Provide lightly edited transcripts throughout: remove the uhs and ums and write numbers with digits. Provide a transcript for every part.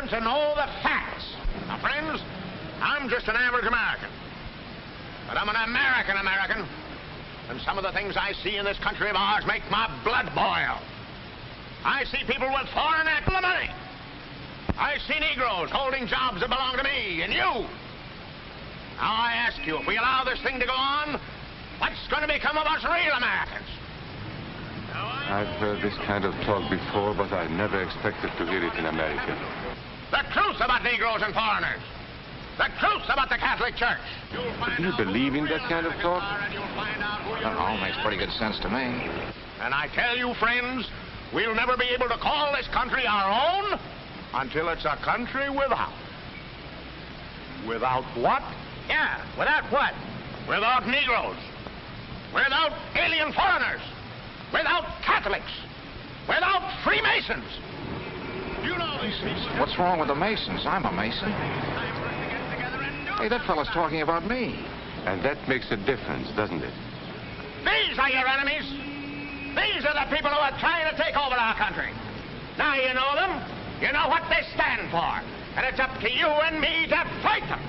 want to know the facts. Now, friends, I'm just an average American. But I'm an American. And some of the things I see in this country of ours make my blood boil. I see people with foreign money. I see Negroes holding jobs that belong to me and you. Now, I ask you, if we allow this thing to go on, what's going to become of us real Americans? I've heard this kind of talk before, but I never expected to hear it in America. The truth about Negroes and foreigners. The truth about the Catholic Church. But do you believe in that kind of talk? That all makes pretty good sense to me. And I tell you, friends, we'll never be able to call this country our own until it's a country without. Without what? Yeah, without what? Without Negroes. Without alien foreigners. Without Catholics. Without Freemasons. You know these people. What's wrong with the Masons? I'm a Mason. Hey, that fellow's talking about me. And that makes a difference, doesn't it? These are your enemies. These are the people who are trying to take over our country. Now you know them. You know what they stand for. And it's up to you and me to fight them.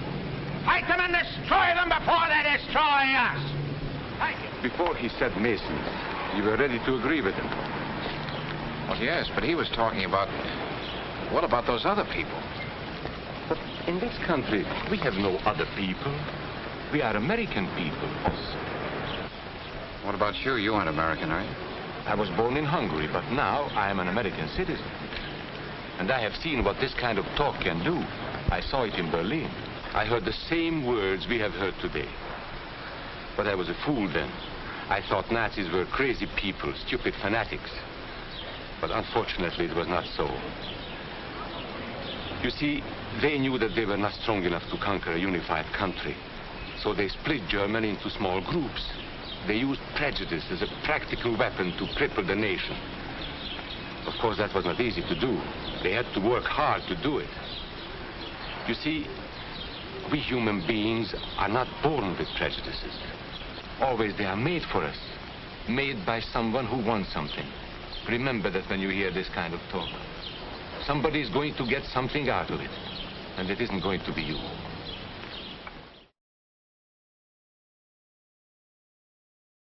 Fight them and destroy them before they destroy us. Thank you. Before he said Masons, you were ready to agree with him. Well, yes, but he was talking about... What about those other people? But in this country, we have no other people. We are American people. What about you? You aren't American, are you? I was born in Hungary, but now I am an American citizen. And I have seen what this kind of talk can do. I saw it in Berlin. I heard the same words we have heard today. But I was a fool then. I thought Nazis were crazy people, stupid fanatics. But unfortunately, it was not so. You see, they knew that they were not strong enough to conquer a unified country. So they split Germany into small groups. They used prejudice as a practical weapon to cripple the nation. Of course, that was not easy to do. They had to work hard to do it. You see, we human beings are not born with prejudices. Always they are made for us. Made by someone who wants something. Remember that when you hear this kind of talk. Somebody is going to get something out of it. And it isn't going to be you.